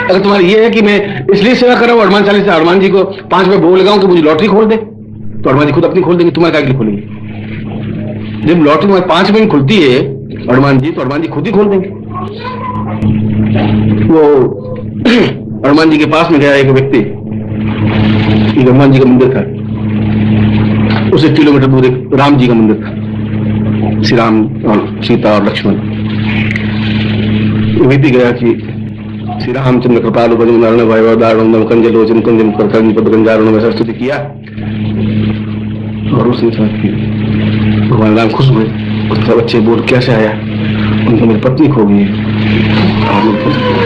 अगर तुम्हारी ये है कि मैं इसलिए सेवा कर रहा हूँ हनुमान चालीसा हनुमान जी को 5 रुपए भोग लगाऊं कि मुझे लॉटरी खोल दे, तो हनुमान जी खुद अपनी खोल देंगे, तुम्हारे क्या खोलेंगे? जब लॉटरी तुम्हारे 5 रुपए में खुलती है हनुमान जी, तो हनुमान जी खुद ही खोल देंगे। वो हनुमान जी के पास में गया एक व्यक्ति, हनुमान जी का मंदिर था, उसे किलोमीटर दूर एक राम जी का मंदिर था, श्री राम और सीता और लक्ष्मण। व्यक्ति गया कि श्री रामचंद्र कृपालु भजन नारायण वायुदारणम कंज लोचन कुंजम करकंज पदगंजारणम ऐसा स्तुति किया और उसने समझ की भगवान राम खुश हुए। उसका बच्चे बोल कैसे आया? उनको मेरी पत्नी खो गई है।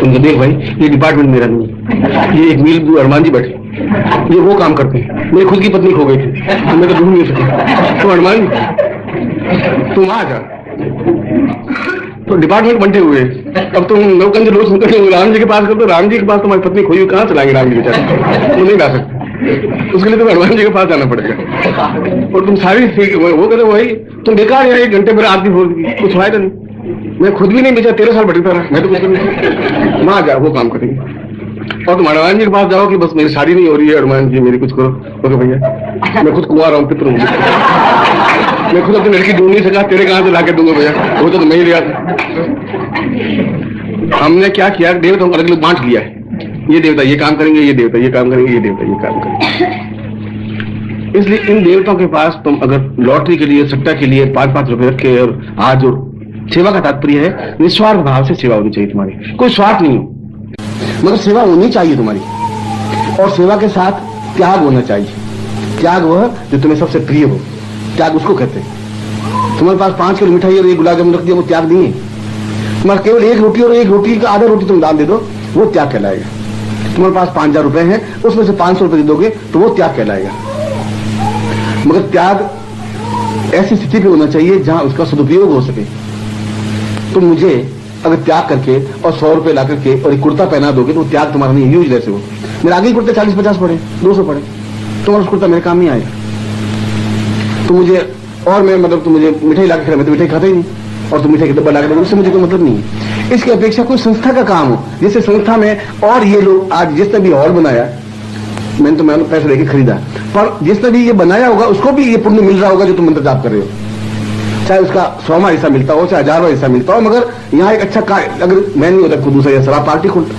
उनको देख भाई ये डिपार्टमेंट मेरा नहीं, ये एक मील दूर हनुमान जी बैठे, ये वो काम करते हैं, मेरी खुद की पत्नी खो गई थी, मैं तो ढूंढ नहीं सका। तो हनुमान तुम आ जा, तो डिपार्टमेंट बनते हुए अब तुम नौकंज लोग राम जी के पास कर दो, राम जी के पास तुम्हारी पत्नी खोई हुई कहाँ चलाएंगे राम जी बेचारे, वो नहीं ला सकते, उसके लिए तुम्हें हनुमान जी के पास जाना पड़ेगा। और तुम सारी वो कहते वही तुम बेकार है, 1 घंटे मेरा आदमी बोल कुछ फायदा नहीं, मैं खुद भी नहीं बेचा 13 साल भटकता रहा, मैं तो कुछ नहीं, माँ जा वो काम करेंगे। और तुम हनुमान जी के पास जाओ कि बस मेरी शादी नहीं हो रही है हनुमान जी मेरी कुछ करो, ओके भैया मैं खुद कुंवारा हूँ, पितर हूँ, मैं खुद अपनी लड़की ढूंढ नहीं सका, तेरे कहां से लाके दूंगा भैया, वो तो मैं ही लिया था। हमने क्या किया, देवताओं को अलग अलग बांट लिया है, ये देवता ये काम करेंगे, ये देवता ये काम करेंगे, ये देवता ये काम करेंगे। इसलिए इन देवताओं के पास तुम अगर लॉटरी के लिए सट्टा के लिए 5-5 रुपए रखे और आज जो सेवा का तात्पर्य है निस्वार्थ भाव से सेवा होनी चाहिए तुम्हारी, कोई स्वार्थ नहीं हो, मगर सेवा होनी चाहिए तुम्हारी, और सेवा के साथ त्याग होना चाहिए। त्याग वह जो तुम्हें सबसे प्रिय हो, त्याग उसको कहते हैं। तुम्हारे पास 5 किलो मिठाई और 1 गुलाब जामुन रख दिया, वो त्याग नहीं है। तुम्हारे केवल 1 रोटी और 1 रोटी का आधा रोटी तुम दान दे दो, वो त्याग कहलाएगा। तुम्हारे पास 5,000 रुपए हैं, उसमें से 500 रुपए दे दोगे तो वो त्याग कहलाएगा। मगर त्याग ऐसी स्थिति पे होना चाहिए जहां उसका सदुपयोग हो सके। तुम मुझे अगर त्याग करके और 100 रुपए ला करके और एक कुर्ता पहना दोगे तो त्याग तुम्हारा नहीं, यूज जैसे हो मेरे आगे कुर्ते 40-50 पड़े, 200 पड़े, तुम्हारा उस कुर्ता मेरे काम नहीं आएगा। तो मुझे और मैं मतलब तुम मुझे मिठाई ला के खिला, मैं तो मिठाई खाता ही नहीं, और तुम मिठाई का डब्बा ला के, उससे मुझे कोई मतलब नहीं है। इसकी अपेक्षा कोई संस्था का काम हो, जैसे संस्था में और ये लोग आज जिसने भी हॉल बनाया, मैंने तो मैं पैसे लेके खरीदा, पर जिसने भी ये बनाया होगा उसको भी ये पुण्य मिल रहा होगा जो तुम मंत्र जाप कर रहे हो, चाहे उसका 100वां हिस्सा मिलता हो चाहे 1000वां हिस्सा मिलता हो। मगर यहाँ एक अच्छा कार्य अगर मैं नहीं होता, खुद दूसरा शराब पार्टी खोलता,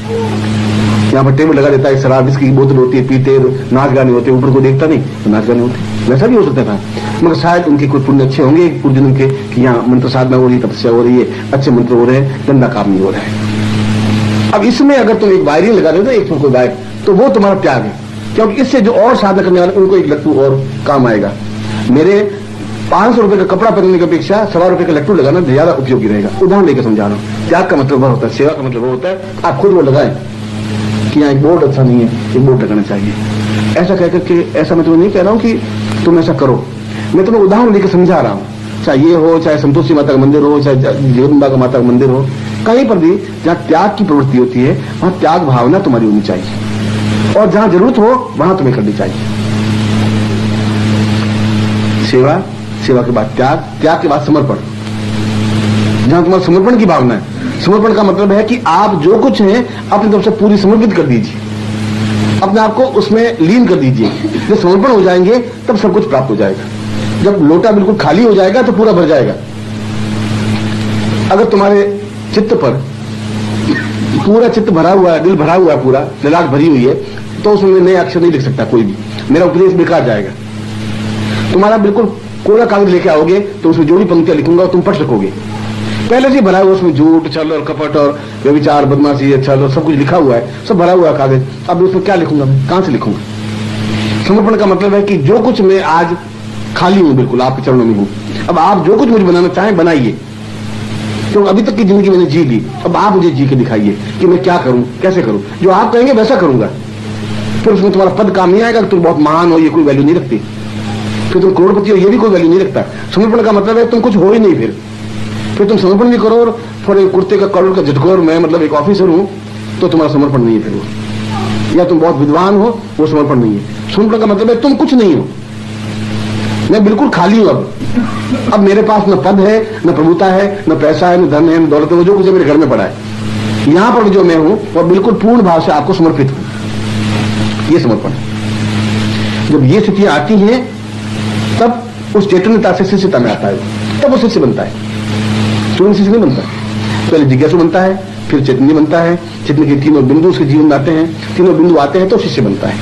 यहाँ पर टेबल लगा देता है, शराब विस्की की बोतल होती है, पीते नाच गाने होते, ऊपर को देखता नहीं तो नाच गाने होते, वैसा भी हो सकता था। मगर शायद उनके कुछ पुण्य अच्छे होंगे पूर्वजन्म के कि यहाँ मंत्र साधना हो रही है, तपस्या हो रही है, अच्छे मंत्र हो रहे हैं, गंदा काम नहीं हो रहा है। अब इसमें अगर तुम एक वायरिंग लगा दे, एक कोई वायर, तो वो तुम्हारा त्याग है, क्योंकि इससे जो और साधना करने वाले उनको एक लट्टू और काम आएगा। मेरे 500 रुपए का कपड़ा पहनने की अपेक्षा 1.25 रुपए का लट्टू लगाना ज्यादा उपयोगी रहेगा। उदाहरण लेकर समझा रहा हूँ। त्याग का मतलब वह होता है, सेवा का मतलब वो होता है आप खुद वो लगाएं कि यहाँ एक बोर्ड अच्छा नहीं है, एक बोर्ड लगाना चाहिए। ऐसा कहकर के, ऐसा मैं तुम्हें नहीं कह रहा हूँ कि तुम ऐसा करो, मैं तुम्हें उदाहरण लेकर समझा रहा हूँ। चाहे ये हो, चाहे संतोषी माता का मंदिर हो, चाहे जगदम्बा का माता का मंदिर हो, कहीं पर भी जहाँ त्याग की प्रवृत्ति होती है वहां त्याग भावना तुम्हारी होनी चाहिए, और जहां जरूरत हो वहां तुम्हें करनी चाहिए। सेवा, सेवा के बाद त्याग, त्याग के बाद समर्पण। जहां तुम्हारा समर्पण की भावना है, समर्पण का मतलब है कि आप जो कुछ है अपनी तरफ से पूरी समर्पित कर दीजिए, अपने आप को उसमें लीन कर दीजिए। जब समर्पण हो जाएंगे तब सब कुछ प्राप्त हो जाएगा। जब लोटा बिल्कुल खाली हो जाएगा तो पूरा भर जाएगा। अगर तुम्हारे चित्त पर पूरा चित्त भरा हुआ है, दिल भरा हुआ है, पूरा ललाट भरी हुई है, तो उसमें नए अक्षर नहीं लिख सकता कोई भी, मेरा उपदेश बेकार जाएगा। तुम्हारा बिल्कुल कोरा कागज लेके आओगे तो उसमें जो भी पंक्तियां लिखूंगा वो तुम पढ़ सकोगे। पहले से भरा हुआ, उसमें झूठ, छल और कपट और व्यभिचार, बदमाशी, छल और सब कुछ लिखा हुआ है, सब भरा हुआ है कागज। अब उसमें क्या लिखूंगा मैं, कहां से लिखूंगा? समर्पण का मतलब है कि जो कुछ मैं आज खाली हूं, बिल्कुल आपके चरणों में हूं, अब आप जो कुछ मुझे बनाना चाहें बनाइए। तो अभी तक की जिंदगी मैंने जी ली, अब आप मुझे जी के दिखाइए कि मैं क्या करूं, कैसे करूं। जो आप कहेंगे वैसा करूंगा। फिर उसमें तुम्हारा पद काम नहीं आएगा, तुम बहुत महान हो, ये कोई वैल्यू नहीं रखती। फिर तुम करोड़पति हो, ये भी कोई वैल्यू नहीं रखता। समर्पण का मतलब है तुम कुछ हो ही नहीं। फिर तुम समर्पण भी करो और थोड़े कुर्ते का करोड़ का झटकोर, मैं मतलब एक ऑफिसर हूं, तो तुम्हारा समर्पण नहीं है फिर वो। या तुम बहुत विद्वान हो, वो समर्पण नहीं है। समर्पण का मतलब है तुम कुछ नहीं हो, मैं बिल्कुल खाली हूं। अब मेरे पास न पद है, न प्रभुता है, न पैसा है, न धन है, न दौलत है, वो जो कुछ है मेरे घर में पड़ा है। यहां पर जो मैं हूं वह बिल्कुल पूर्ण भाव से आपको समर्पित हूं। ये समर्पण है। जब ये स्थितियां आती हैं तब उस चैतन्यता से शिष्यता में आता है, तब वो शिष्य बनता है। तुरंत शिष्य नहीं बनता, पहले जिज्ञासु बनता है, फिर चैतन्य बनता है। चैतन्य के तीनों बिंदु उसके जीवन में आते हैं, तीनों बिंदु आते हैं तो शिष्य बनता है।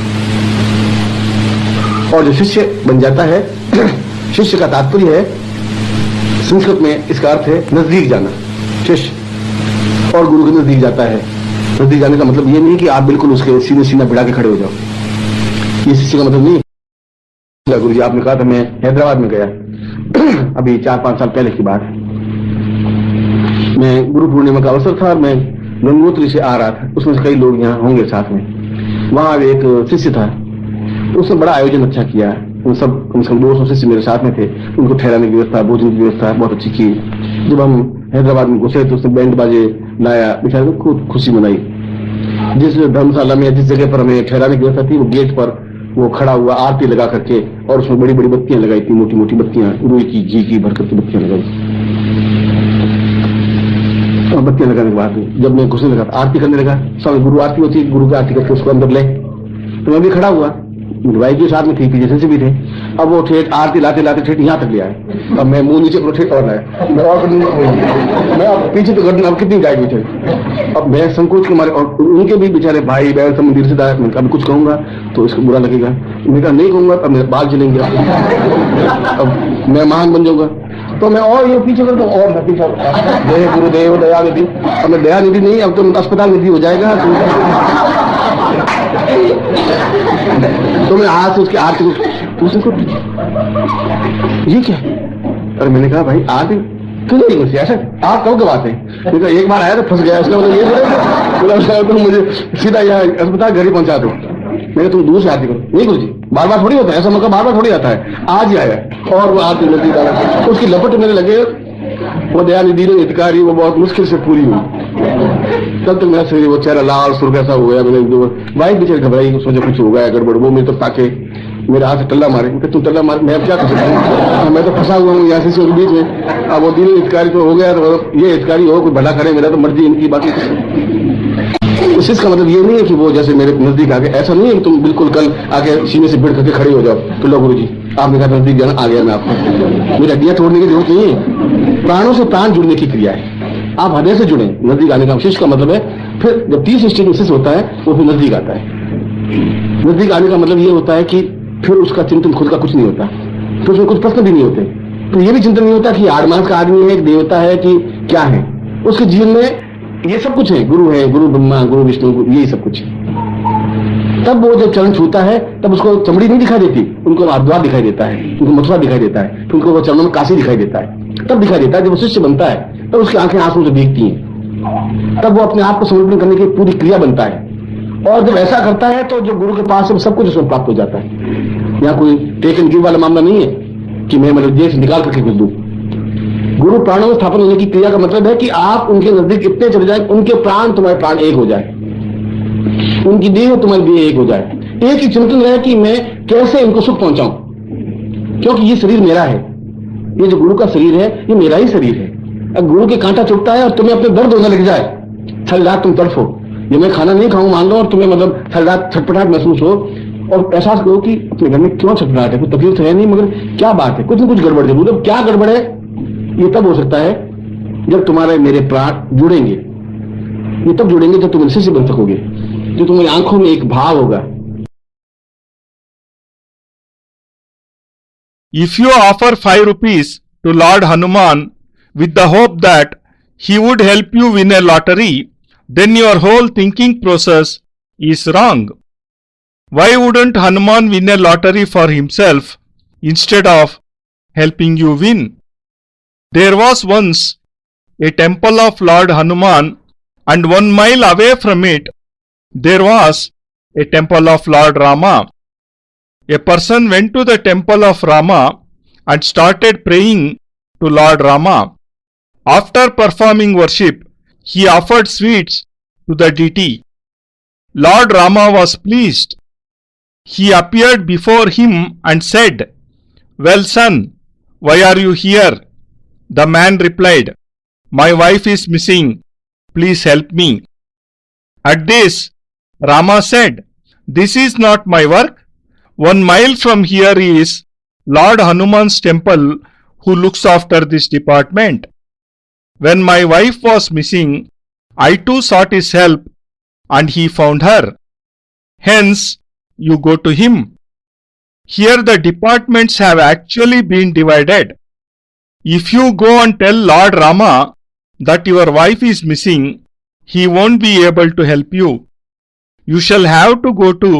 और जो शिष्य बन जाता है, शिष्य का तात्पर्य है, संस्कृत में इसका अर्थ है नजदीक जाना। शिष्य और गुरु के नजदीक जाता है। नजदीक जाने का मतलब ये नहीं कि आप बिल्कुल उसके सीने सीना भिड़ा के खड़े हो जाओ, ये शिष्य का मतलब नहीं। गुरुजी आपने कहा था, मैं हैदराबाद में गया अभी 4-5 साल पहले की बात। मैं गुरु पूर्णिमा का अवसर था, मैं गंगोत्री से आ रहा था, उसमें से कई लोग यहाँ होंगे साथ में। वहां एक शिष्य था, उसने बड़ा आयोजन अच्छा किया। उन सब कम से कम 200 शिष्य मेरे साथ में थे। उनको ठहराने की व्यवस्था, भोजन की व्यवस्था बहुत अच्छी की। जब हम हैदराबाद में घुसे तो उसने बैंड बाजे लाया, बेचारे को खूब खुशी मनाई। जिस धर्मशाला में, जिस जगह पर हमें ठहराने की व्यवस्था थी, वो गेट पर वो खड़ा हुआ आरती लगा करके, और उसमें बड़ी बड़ी बत्तियां लगाई थी, मोटी मोटी बत्तियां, रुई की, घी की भर करके बत्तियां लगाई। और बत्तियां लगाने के बाद जब मैं घुसने लगा, आरती करने लगा, सब गुरु आरती होती है, गुरु की आरती करके उसको अंदर ले, तो मैं भी खड़ा हुआ, भाई के साथ में थी, पीछे से भी थे। अब वो ठेठ आरती लाते लाते ठेठ यहाँ तक ले आए। अब मैं मुंह नीचे ठेठ और लाया, मैं और मैं अब पीछे तो गर्दन अब कितनी गायब हुई। अब मैं संकोच के मारे, और उनके भी बेचारे भाई बहन सब मंदिर से दायर, मैं कभी कुछ कहूंगा तो इसको बुरा लगेगा, मैं कहा नहीं कहूंगा, अब मेरे बाल जलेंगे, अब मैं महान बन जाऊंगा। तो मैं और ये पीछे करता हूँ, और पीछे जय गुरुदेव दया निधि। अब मैं दया निधि नहीं, अब तो अस्पताल निधि हो जाएगा। तो मैं हाथ से उसकी आरती को ये क्या? और मैंने कहा भाई आरती क्यों नहीं होती ऐसा? आप कब गवाते हैं? तो एक बार आया तो फंस गया, इसका मतलब ये तो मुझे सीधा यहाँ अस्पताल घर ही पहुंचा दो। मैंने तुम दूर से आरती करो। नहीं गुरुजी, बार बार थोड़ी होता है ऐसा, मौका बार बार थोड़ी आता है, आज ही आया। और वो आरती लगी डाला, उसकी लपट मेरे लगे, वो दयानिधि ने हितकारी, वो बहुत मुश्किल से पूरी हुई। तब तक मेरा शरीर, वो चेहरा लाल सुर्ख ऐसा हो गया। मैंने वाइफ बेचारी घबराई, सोचा कुछ हो गया गड़बड़। वो मेरे तो ताके मेरे हाथ से टल्ला मारे, तुम टल्ला मार, मैं अब क्या कर सकता हूँ, मैं तो फंसा हुआ हूँ यहाँ से के बीच में। अब वो दिन हितकारी तो हो गया, तो ये हितकारी हो, कोई भला करे, मेरा तो मर्जी इनकी। बाकी इसका मतलब ये नहीं है कि वो जैसे मेरे नजदीक आ गए, ऐसा नहीं है कि तुम बिल्कुल कल आके सीने से भिड़ करके खड़े हो जाओ। तो लो गुरुजी आपने कहा नजदीक जाना, आ गया मैं आपको। मेरी हड्डियां तोड़ने की जरूरत नहीं है, प्राणों से प्राण जुड़ने की क्रिया है। आप हृदय से जुड़े, नजदीक आने का शिष्य का मतलब है। फिर जब 30 स्टेज में शिष्य होता है, वो फिर नजदीक आता है। नजदीक आने का मतलब ये होता है कि फिर उसका चिंतन खुद का कुछ नहीं होता, फिर उसमें कुछ प्रश्न भी नहीं होते, तो ये भी चिंतन नहीं होता कि आडमास का आदमी है, एक देवता है कि क्या है। उसके जीवन में ये सब कुछ है, गुरु है, गुरु ब्रह्मा, गुरु विष्णु, यही सब कुछ है। तब वो जब चरण छूता है, तब उसको चमड़ी नहीं दिखाई देती, उनको हरिद्वार दिखाई देता है, उनको मथुरा दिखाई देता है, फिर उनको वो चरणों में काशी दिखाई देता है। तब दिखाई देता है जब वो शिष्य बनता है, तब उसकी आंखें आंसू से भीगती हैं, तब वो अपने आप को समर्पण करने की पूरी क्रिया बनता है। और जब ऐसा करता है तो जो गुरु के पास सब कुछ उसमें प्राप्त हो जाता है। यहाँ कोई टेक एंड गिव वाला मामला नहीं है कि मैं मतलब जेब से निकाल करके कुछ दूं। गुरु प्राणों में स्थापन होने की क्रिया का मतलब है कि आप उनके नजदीक इतने चले जाए, उनके प्राण तुम्हारे प्राण एक हो जाए, उनकी देह तुम्हारी देह एक हो जाए। एक ही चिंतन रहे कि मैं कैसे इनको सुख पहुंचाऊं, क्योंकि ये शरीर मेरा है, ये जो गुरु का शरीर है ये मेरा ही शरीर है। अब गुरु के कांटा चुभता है और तुम्हें अपने दर्द होने लग जाए, सारी रात तुम तड़फो, ये मैं खाना नहीं खाऊं मान लो, और तुम्हें मतलब सारी रात छटपटाहट महसूस हो, और एहसास करो कि अपने घर में क्यों छटपटाहट है, कोई तकलीफ तो है नहीं, मगर क्या बात है, कुछ न कुछ गड़बड़ है। मतलब क्या गड़बड़ है, ये तब हो सकता है जब तुम्हारे मेरे प्राण जुड़ेंगे। ये तब जुड़ेंगे जब तुम शिष्य बन सकोगे, जो तुम्हारी आंखों में एक भाव होगा। If you offer 5 rupees to Lord Hanuman with the hope that he would help you win a lottery, then your whole thinking process is wrong. Why wouldn't Hanuman win a lottery for himself instead of helping you win? There was once a temple of Lord Hanuman, and 1 mile away from it there was a temple of Lord Rama. A person went to the temple of Rama and started praying to Lord Rama. After performing worship, he offered sweets to the deity. Lord Rama was pleased. He appeared before him and said, "Well, son, why are you here?" The man replied, "My wife is missing. Please help me." At this, Rama said, "This is not my work. 1 mile from here is Lord Hanuman's temple who looks after this department. When my wife was missing, I too sought his help and he found her. Hence, you go to him." Here the departments have actually been divided. If you go and tell Lord Rama that your wife is missing, he won't be able to help you. You shall have to go to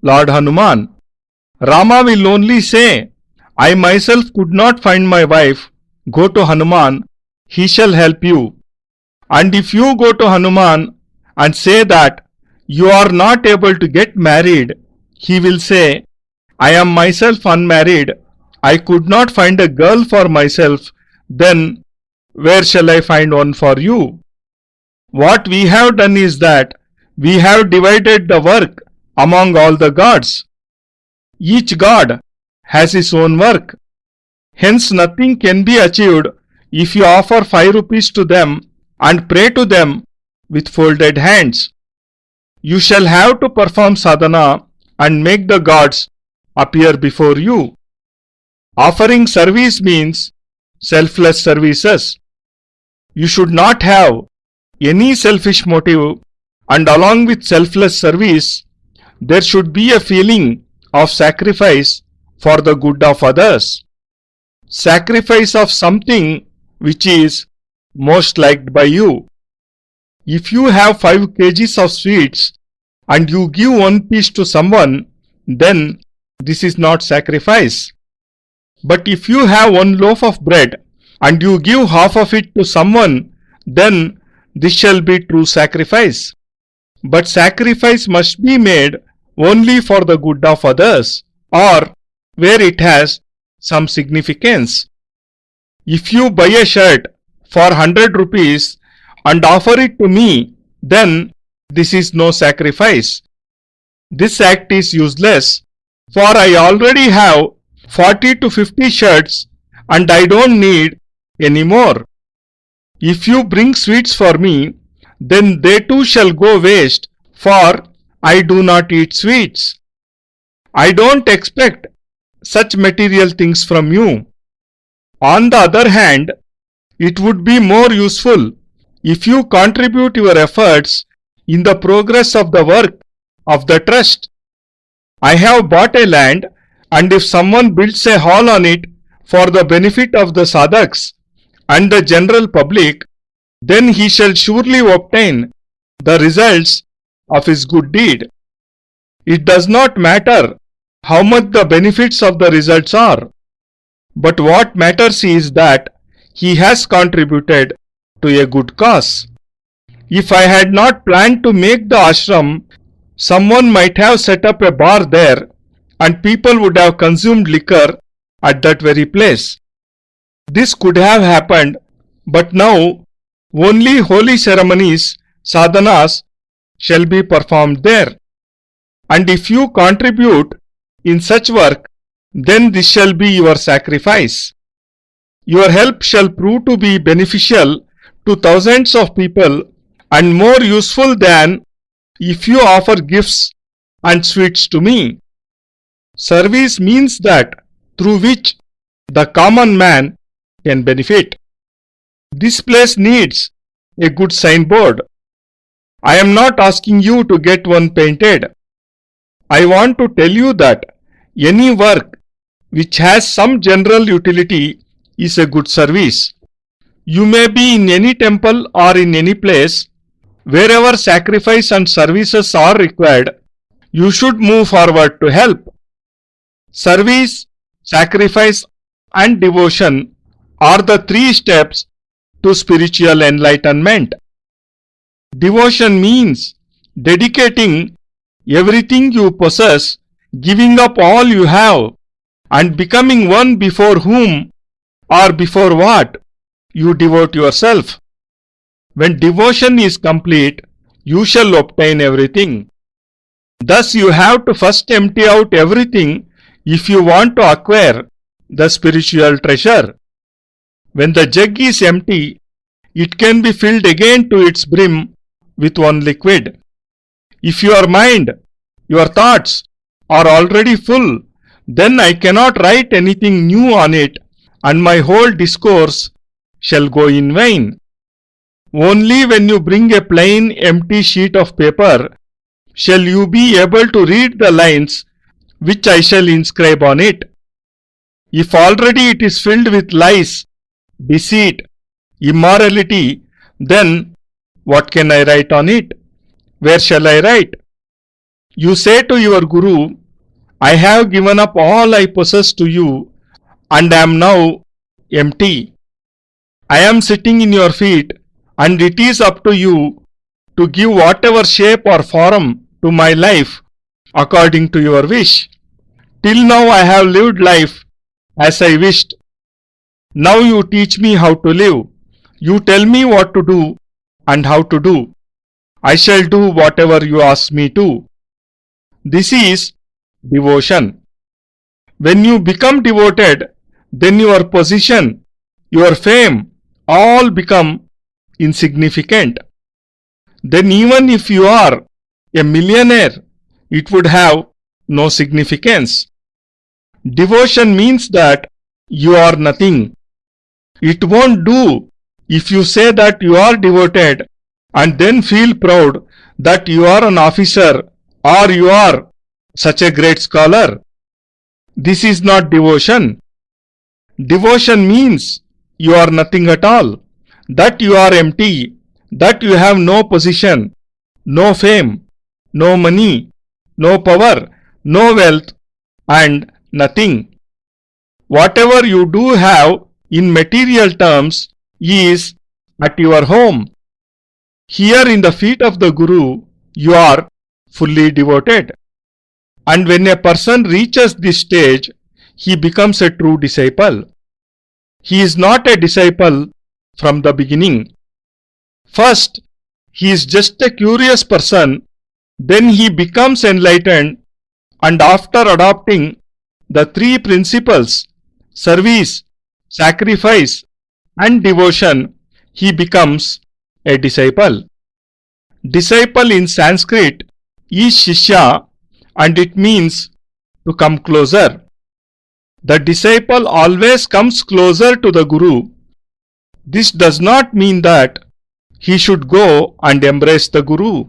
Lord Hanuman. Rama will only say, "I myself could not find my wife. Go to Hanuman, he shall help you." And if you go to Hanuman and say that you are not able to get married, he will say, "I am myself unmarried. I could not find a girl for myself. Then where shall I find one for you?" What we have done is that we have divided the work among all the gods. Each god has his own work. Hence nothing can be achieved if you offer 5 rupees to them and pray to them with folded hands. You shall have to perform sadhana and make the gods appear before you. Offering service means selfless services. You should not have any selfish motive, and along with selfless service, there should be a feeling of sacrifice for the good of others. Sacrifice of something which is most liked by you. If you have 5 kgs of sweets and you give 1 piece to someone, then this is not sacrifice. But if you have 1 loaf of bread and you give half of it to someone, then this shall be true sacrifice. But sacrifice must be made only for the good of others, or where it has some significance. If you buy a shirt for 100 rupees and offer it to me, then this is no sacrifice. This act is useless, for I already have 40 to 50 shirts and I don't need any more. If you bring sweets for me, then they too shall go waste, for I do not eat sweets. I don't expect such material things from you. On the other hand, it would be more useful if you contribute your efforts in the progress of the work of the trust. I have bought a land, and if someone builds a hall on it for the benefit of the sadhaks and the general public, then he shall surely obtain the results of his good deed. It does not matter how much the benefits of the results are, but what matters is that he has contributed to a good cause. If I had not planned to make the ashram, someone might have set up a bar there and people would have consumed liquor at that very place. This could have happened, but now only holy ceremonies, sadhanas, shall be performed there. And if you contribute in such work, then this shall be your sacrifice. Your help shall prove to be beneficial to thousands of people and more useful than if you offer gifts and sweets to me. Service means that through which the common man can benefit. This place needs a good signboard. I am not asking you to get one painted. I want to tell you that any work which has some general utility is a good service. You may be in any temple or in any place. Wherever sacrifice and services are required, you should move forward to help. Service, sacrifice and devotion are the 3 steps to spiritual enlightenment. Devotion means dedicating everything you possess, giving up all you have, and becoming one before whom or before what you devote yourself. When devotion is complete, you shall obtain everything. Thus you have to first empty out everything if you want to acquire the spiritual treasure. When the jug is empty, it can be filled again to its brim with one liquid. If your mind, your thoughts are already full, then I cannot write anything new on it, and my whole discourse shall go in vain. Only when you bring a plain, empty sheet of paper shall you be able to read the lines which I shall inscribe on it. If already it is filled with lies, deceit, immorality, then what can I write on it? Where shall I write? You say to your Guru, I have given up all I possess to you and am now empty. I am sitting in your feet, and it is up to you to give whatever shape or form to my life according to your wish. Till now I have lived life as I wished. Now you teach me how to live. You tell me what to do and how to do. I shall do whatever you ask me to. This is devotion. When you become devoted, then your position, your fame, all become insignificant. Then even if you are a millionaire, it would have no significance. Devotion means that you are nothing. It won't do if you say that you are devoted and then feel proud that you are an officer or you are such a great scholar. This is not devotion. Devotion means you are nothing at all, that you are empty, that you have no position, no fame, no money, no power, no wealth, and nothing. Whatever you do have in material terms is at your home. Here in the feet of the Guru, you are fully devoted. And when a person reaches this stage, he becomes a true disciple. He is not a disciple from the beginning. First, he is just a curious person, then he becomes enlightened, and after adopting the three principles, service, sacrifice, and devotion, he becomes a disciple. Disciple in Sanskrit is Shishya, and it means to come closer. The disciple always comes closer to the Guru. This does not mean that he should go and embrace the Guru.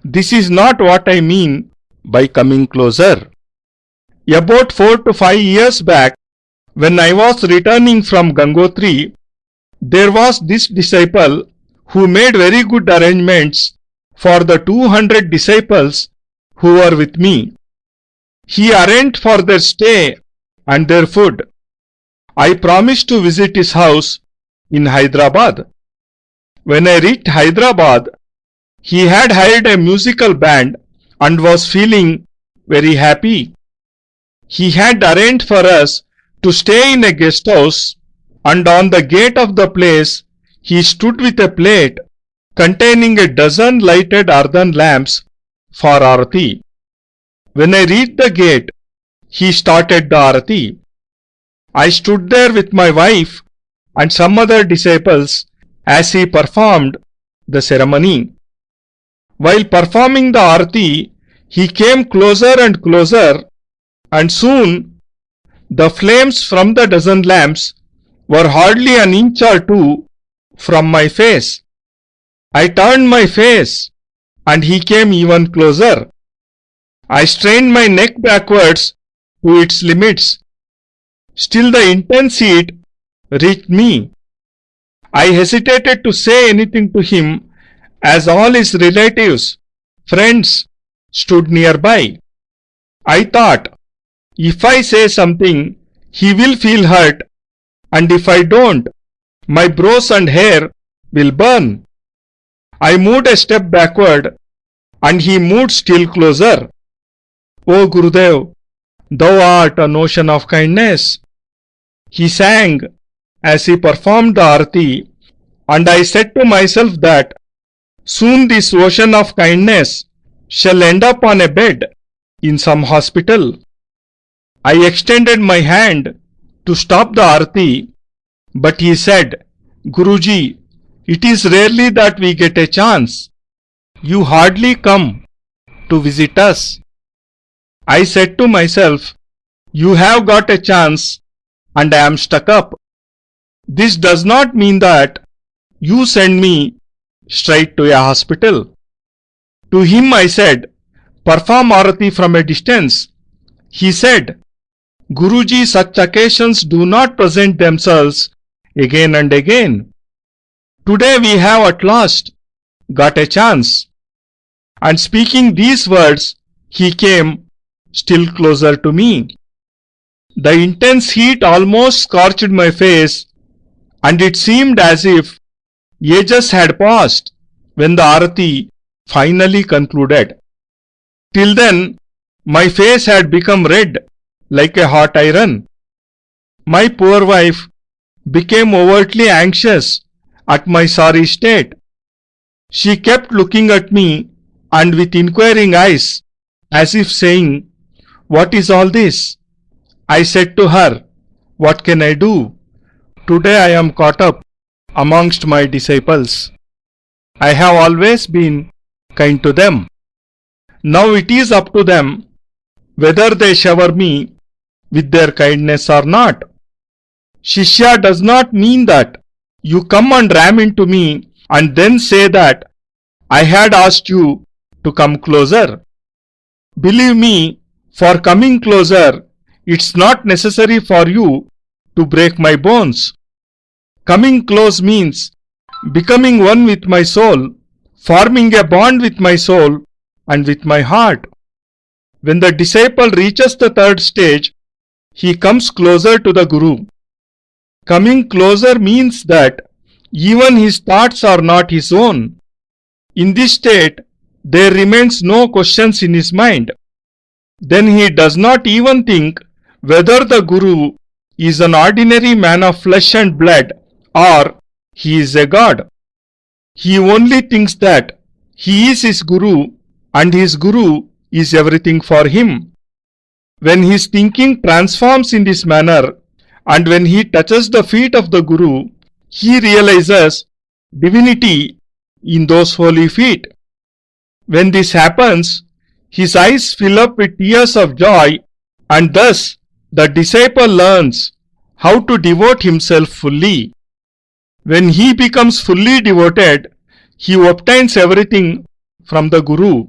This is not what I mean by coming closer. About 4 to 5 years back, when I was returning from Gangotri, there was this disciple who made very good arrangements for the 200 disciples who were with me. He arranged for their stay and their food. I promised to visit his house in Hyderabad. When I reached Hyderabad, he had hired a musical band and was feeling very happy. He had arranged for us to stay in a guest house, and on the gate of the place he stood with a plate containing a dozen lighted earthen lamps for Aarathi. When I reached the gate, he started the Aarathi. I stood there with my wife and some other disciples as he performed the ceremony. While performing the Aarathi, he came closer and closer, and soon the flames from the dozen lamps were hardly an inch or two from my face. I turned my face, and he came even closer. I strained my neck backwards to its limits. Still the intense heat reached me. I hesitated to say anything to him, as all his relatives, friends stood nearby. I thought, if I say something, he will feel hurt, and if I don't, my brows and hair will burn. I moved a step backward, and he moved still closer. O Gurudev, thou art an ocean of kindness. He sang as he performed the Aarathi, and I said to myself that soon this ocean of kindness shall end up on a bed in some hospital. I extended my hand to stop the Aarathi, but he said, Guruji, it is rarely that we get a chance. You hardly come to visit us. I said to myself, you have got a chance and I am stuck up. This does not mean that you send me straight to a hospital. To him I said, perform Aarathi from a distance. He said, Guruji, such occasions do not present themselves again and again. Today we have at last got a chance. And speaking these words, he came still closer to me. The intense heat almost scorched my face, and it seemed as if ages had passed when the Aarathi finally concluded. Till then, my face had become red like a hot iron. My poor wife became overtly anxious at my sorry state. She kept looking at me and with inquiring eyes, as if saying, what is all this? I said to her, what can I do? Today I am caught up amongst my disciples. I have always been kind to them. Now it is up to them whether they shower me with their kindness or not. Shishya does not mean that you come and ram into me and then say that I had asked you to come closer. Believe me, for coming closer, it's not necessary for you to break my bones. Coming close means becoming one with my soul, forming a bond with my soul and with my heart. When the disciple reaches the third stage, he comes closer to the Guru. Coming closer means that even his thoughts are not his own. In this state, there remains no questions in his mind. Then he does not even think whether the Guru is an ordinary man of flesh and blood or he is a god. He only thinks that he is his Guru and his Guru is everything for him. When his thinking transforms in this manner and when he touches the feet of the Guru, he realizes divinity in those holy feet. When this happens, his eyes fill up with tears of joy, and thus the disciple learns how to devote himself fully. When he becomes fully devoted, he obtains everything from the Guru.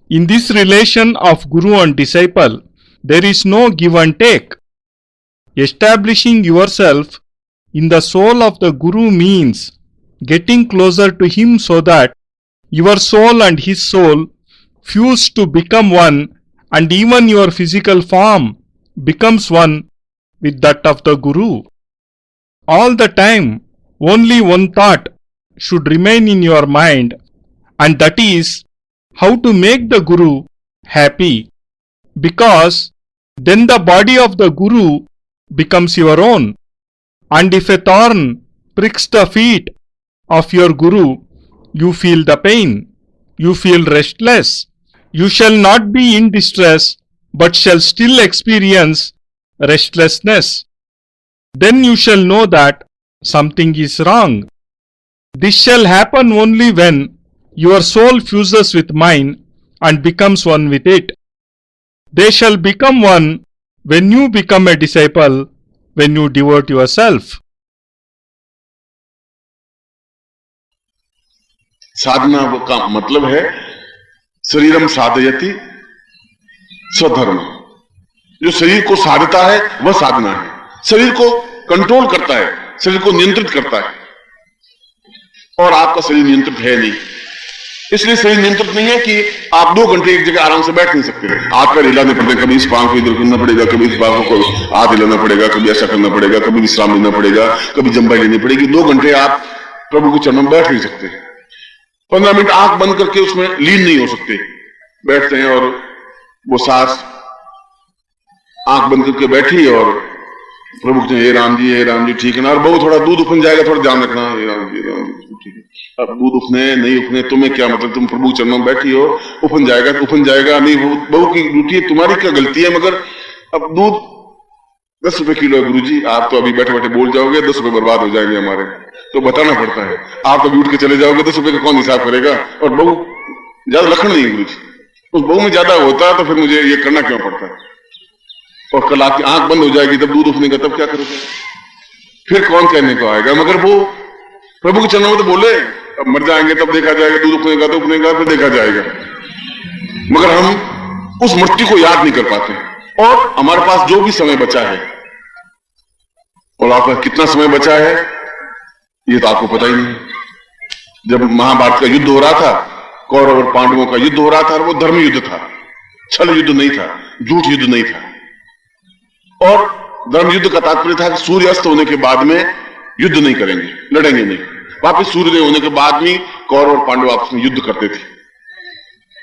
In this relation of Guru and disciple, there is no give and take. Establishing yourself in the soul of the Guru means getting closer to him so that your soul and his soul fuse to become one, and even your physical form becomes one with that of the Guru. All the time, only one thought should remain in your mind, and that is how to make the Guru happy, because then the body of the Guru becomes your own. And if a thorn pricks the feet of your Guru, you feel the pain, you feel restless. You shall not be in distress, but shall still experience restlessness. Then you shall know that something is wrong. This shall happen only when your soul fuses with mine and becomes one with it. They shall become one when you become a disciple, when you devote yourself. साधना का मतलब है शरीरम साधयति स्वधर्म। जो शरीर को साधता है वह साधना है, शरीर को कंट्रोल करता है, शरीर को नियंत्रित करता है। और आपका शरीर नियंत्रित है नहीं, इसलिए शरीर नियंत्रित नहीं है कि आप 2 घंटे एक जगह आराम से बैठ नहीं सकते। हाथ पैर हिलाने पड़ते, कभी इस पांव को इधर करना पड़ेगा, कभी इस पांव को हाथ हिलाना पड़ेगा, कभी ऐसा करना पड़ेगा, कभी विश्राम लेना पड़ेगा, कभी जंबाई लेनी पड़ेगी। 2 घंटे आप प्रभु के चरणों में बैठ नहीं सकते। 15 मिनट आंख बंद करके उसमें लीन नहीं हो सकते। बैठते हैं और वो सास आंख बंद करके बैठी और प्रभु कहते हैं हे राम जी ठीक है ना, और बहु थोड़ा दूध उफन जाएगा, थोड़ा ध्यान रखना, हे राम जी ठीक है। अब दूध उफने नहीं उफने तुम्हें क्या मतलब, तुम प्रभु चरणों में बैठी हो, उफन जाएगा तो उफन जाएगा, नहीं बहू की ड्यूटी है, तुम्हारी क्या गलती है। मगर अब दूध 10 रुपए किलो है गुरुजी, आप तो अभी बैठे बैठे बोल जाओगे 10 रुपए बर्बाद हो जाएंगे हमारे, तो बताना पड़ता है। आप अभी उठ के चले जाओगे 10 रुपए का कौन हिसाब करेगा। और बहु ज्यादा लखन नहीं है गुरुजी, उस बहू में ज्यादा होता है तो फिर मुझे ये करना क्यों पड़ता है? और कल आपकी आंख बंद हो जाएगी, तब दूध उठने का, तब क्या करोगे? फिर कौन कहने को आएगा? मगर वो प्रभु के चरणों में तो बोले, अब मर जाएंगे तब देखा जाएगा, दूध उठने का तो उठने का, फिर देखा जाएगा। मगर हम उस मृत्यु को याद नहीं कर पाते। और हमारे पास जो भी समय बचा है, और आपका कितना समय बचा है ये तो आपको पता ही नहीं। जब महाभारत का युद्ध हो रहा था, कौरव और पांडवों का युद्ध हो रहा था, और वो धर्म युद्ध था, छल युद्ध नहीं था, झूठ युद्ध नहीं था। और धर्म युद्ध का तात्पर्य था कि सूर्य अस्त होने के बाद में युद्ध नहीं करेंगे, लड़ेंगे नहीं। वापिस सूर्योदय होने के बाद में कौरव और पांडव आपस में युद्ध करते थे,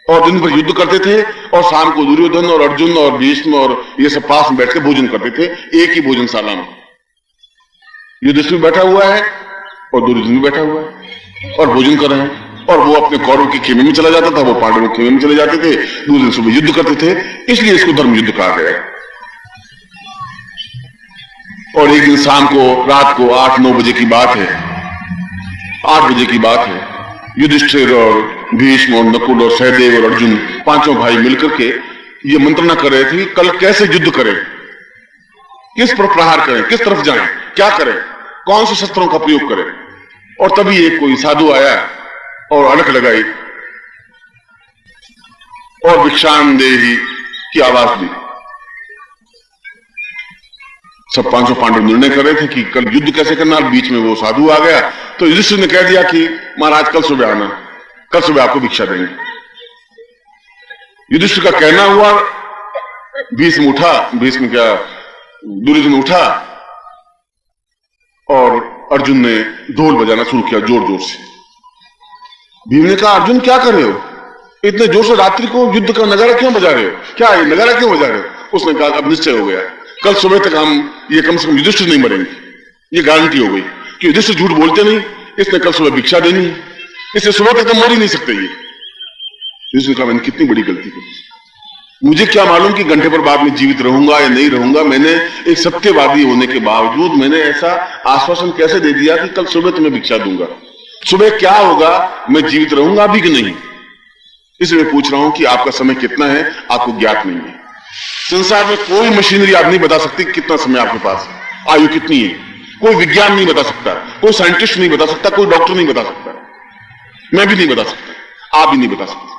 और दिन भर युद्ध करते थे, और शाम को दुर्योधन और अर्जुन और भीष्म और ये सब पास में बैठ के भोजन करते थे, एक ही भोजनशाला में। युधिष्ठिर बैठा हुआ है और दुर्योधन भी बैठा हुआ है और भोजन कर रहे हैं, और वो अपने कौरव के खेमे में चला जाता था, वो पांडवों के खेमे में चले जाते थे, दूसरे सुबह युद्ध करते थे, इसलिए इसको धर्म युद्ध कहा गया। और एक दिन शाम को, रात को 8-9 बजे की बात है, 8 बजे की बात है, युधिष्ठिर और भीष्म और नकुल और सहदेव और अर्जुन पांचों भाई मिलकर के ये मंत्रणा कर रहे थे कि कल कैसे युद्ध करें, किस पर प्रहार करें, किस तरफ जाएं, क्या करें, कौन से शस्त्रों का प्रयोग करें। और तभी एक कोई साधु आया और अड़क लगाई और भिक्षाम देहि की आवाज दी। सब पांचों पांडव निर्णय कर रहे थे कि कल युद्ध कैसे करना। बीच में वो साधु आ गया तो युधिष्ठिर ने कह दिया कि महाराज कल सुबह आना, कल सुबह आपको भिक्षा देंगे। युधिष्ठिर का कहना हुआ, भीष्म उठा, भीष्म क्या दुर्योधन उठा, और अर्जुन ने ढोल बजाना शुरू किया जोर जोर से। भीम ने कहा, अर्जुन क्या कर रहे हो, इतने जोर से रात्रि को युद्ध का नगारा क्यों बजा रहे हो, क्या है नगारा क्यों बजा रहे हो? उसने कहा, अब निश्चय हो गया, कल सुबह तक हम ये कम से कम युधिष्ठिर नहीं मरेंगे, ये गारंटी हो गई कि युधिष्ठिर झूठ बोलते नहीं, इसने कल सुबह भिक्षा देनी है, इससे सुबह तक तो मर ही नहीं सकते। ये युधिष्ठिर कहा, मैंने कितनी बड़ी गलती की, मुझे क्या मालूम कि घंटे पर बाद में जीवित रहूंगा या नहीं रहूंगा। मैंने एक सत्यवादी होने के बावजूद मैंने ऐसा आश्वासन कैसे दे दिया कि कल सुबह तुम्हें भिक्षा दूंगा, सुबह क्या होगा, मैं जीवित रहूंगा भी कि नहीं। इसलिए मैं पूछ रहा हूं कि आपका समय कितना है, आपको ज्ञात नहीं है। संसार में कोई मशीनरी आप नहीं बता सकती कितना समय आपके पास है, आयु कितनी है, कोई विज्ञान नहीं बता सकता, कोई साइंटिस्ट नहीं बता सकता, कोई डॉक्टर नहीं बता सकता, मैं भी नहीं बता सकता, आप भी नहीं बता सकते।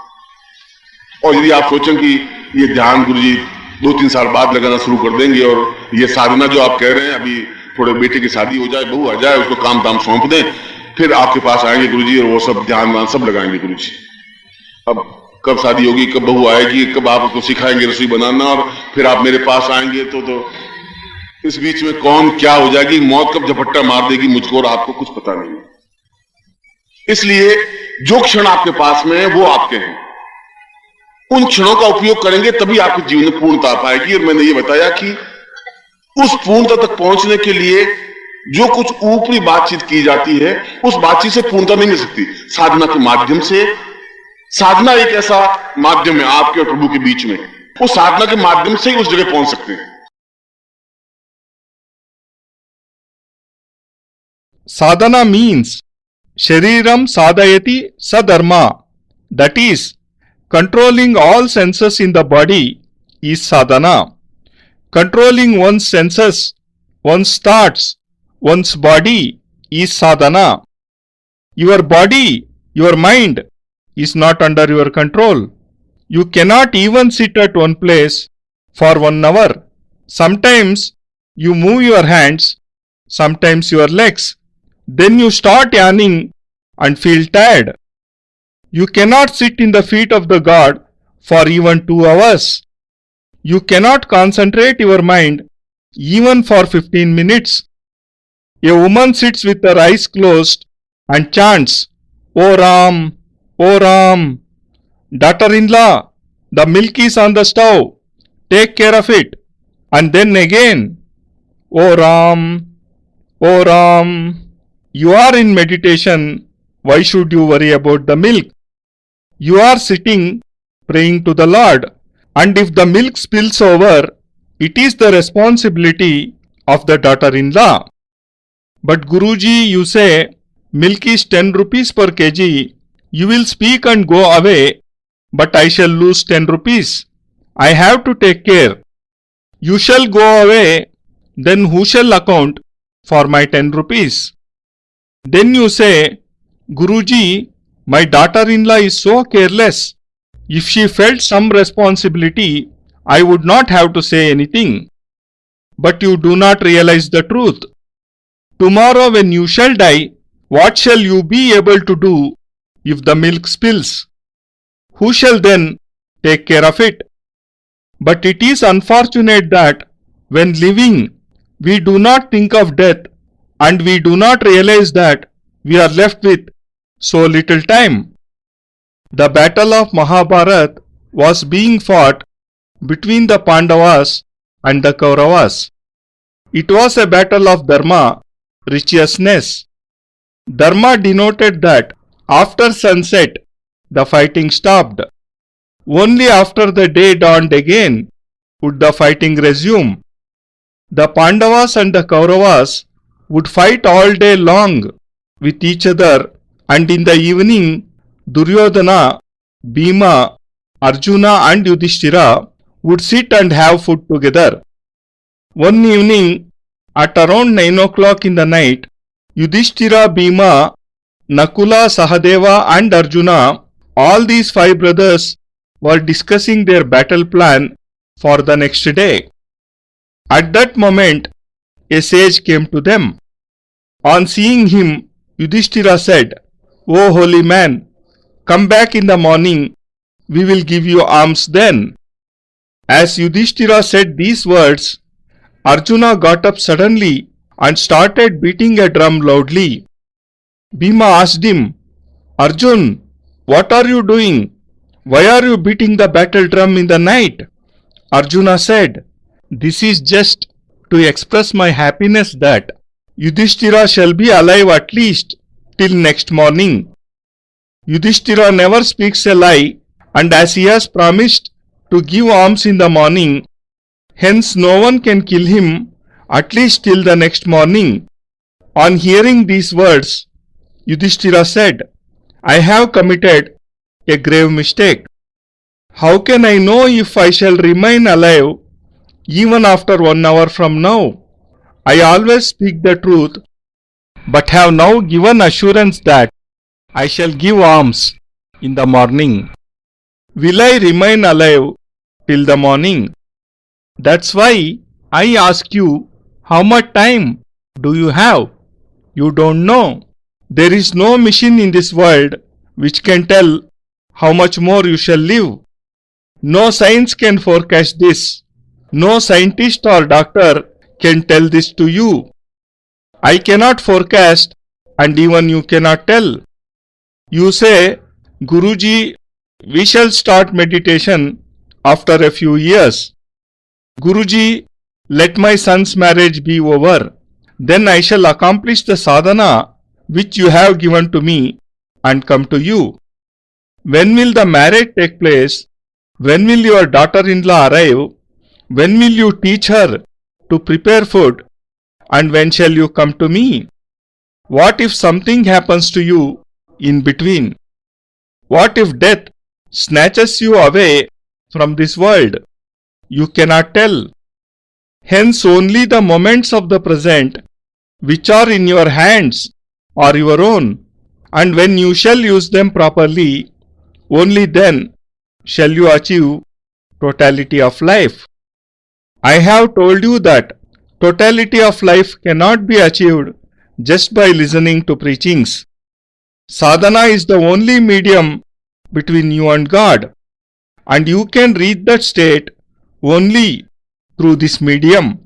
और यदि आप सोचें कि ये ध्यान गुरुजी 2-3 साल बाद लगाना शुरू कर देंगे, और ये साधना जो आप कह रहे हैं, अभी थोड़े बेटे की शादी हो जाए, बहू आ जाए, उसको काम दाम सौंप दें, फिर आपके पास आएंगे गुरुजी और वो सब ध्यान वान सब लगाएंगे गुरुजी। अब कब शादी होगी, कब बहू आएगी, कब आप उसको सिखाएंगे रसोई बनाना, और फिर आप मेरे पास आएंगे तो इस बीच में कौन क्या हो जाएगी, मौत कब झपट्टा मार देगी मुझको और आपको कुछ पता नहीं। इसलिए जो क्षण आपके पास में है वो आपके हैं, उन क्षणों का उपयोग करेंगे तभी आपके जीवन में पूर्णता आ पाएगी। और मैंने ये बताया कि उस पूर्णता तक पहुंचने के लिए जो कुछ ऊपरी बातचीत की जाती है, उस बातचीत से पूर्णता नहीं मिल सकती। साधना के माध्यम से, साधना एक ऐसा माध्यम है आपके और प्रभु के बीच में, उस साधना के माध्यम से ही उस जगह पहुंच सकते हैं। Sadhana means Shariram Sadhayati Sadharma, that is, controlling all senses in the body is sadhana. Controlling one's senses, one's thoughts, one's body is sadhana. Your body, your mind is not under your control. You cannot even sit at one place for 1 hour. Sometimes you move your hands, sometimes your legs. Then you start yawning and feel tired. You cannot sit in the feet of the God for even 2 hours. You cannot concentrate your mind even for 15 minutes. A woman sits with her eyes closed and chants, "O Ram, O Ram, daughter-in-law, the milk is on the stove, take care of it." And then again, "O Ram, O Ram." You are in meditation, why should you worry about the milk? You are sitting praying to the Lord, and if the milk spills over, it is the responsibility of the daughter-in-law. But Guruji, you say, milk is 10 rupees per kg, you will speak and go away, but I shall lose 10 rupees. I have to take care. You shall go away, then who shall account for my 10 rupees? Then you say, Guruji, my daughter-in-law is so careless. If she felt some responsibility, I would not have to say anything. But you do not realize the truth. Tomorrow when you shall die, what shall you be able to do if the milk spills? Who shall then take care of it? But it is unfortunate that when living, we do not think of death and we do not realize that we are left with so little time. The battle of Mahabharath was being fought between the Pandavas and the Kauravas. It was a battle of dharma, righteousness. Dharma denoted that after sunset, the fighting stopped. Only after the day dawned again would the fighting resume. The Pandavas and the Kauravas would fight all day long with each other, and in the evening, Duryodhana, Bhima, Arjuna and Yudhishthira would sit and have food together. One evening, at around 9 o'clock in the night, Yudhishthira, Bhima, Nakula, Sahadeva and Arjuna, all these 5 brothers were discussing their battle plan for the next day. At that moment, a sage came to them. On seeing him, Yudhishthira said, O holy man, come back in the morning, we will give you alms then. As Yudhishthira said these words, Arjuna got up suddenly and started beating a drum loudly. Bhima asked him, Arjun, what are you doing? Why are you beating the battle drum in the night? Arjuna said, This is just to express my happiness that Yudhishthira shall be alive at least till next morning. Yudhishthira never speaks a lie, and as he has promised to give alms in the morning, hence no one can kill him at least till the next morning. On hearing these words, Yudhishthira said, I have committed a grave mistake. How can I know if I shall remain alive even after 1 hour from now? I always speak the truth, but have now given assurance that I shall give alms in the morning. Will I remain alive till the morning? That's why I ask you, how much time do you have? You don't know. There is no machine in this world which can tell how much more you shall live. No science can forecast this. No scientist or doctor can tell this to you. I cannot forecast, and even you cannot tell. You say, Guruji, we shall start meditation after a few years. Guruji, let my son's marriage be over. Then I shall accomplish the sadhana which you have given to me and come to you. When will the marriage take place? When will your daughter-in-law arrive? When will you teach her to prepare food? And when shall you come to me? What if something happens to you in between? What if death snatches you away from this world? You cannot tell. Hence only the moments of the present which are in your hands are your own, and when you shall use them properly, only then shall you achieve totality of life. I have told you that totality of life cannot be achieved just by listening to preachings. Sadhana is the only medium between you and God, and you can reach that state only through this medium.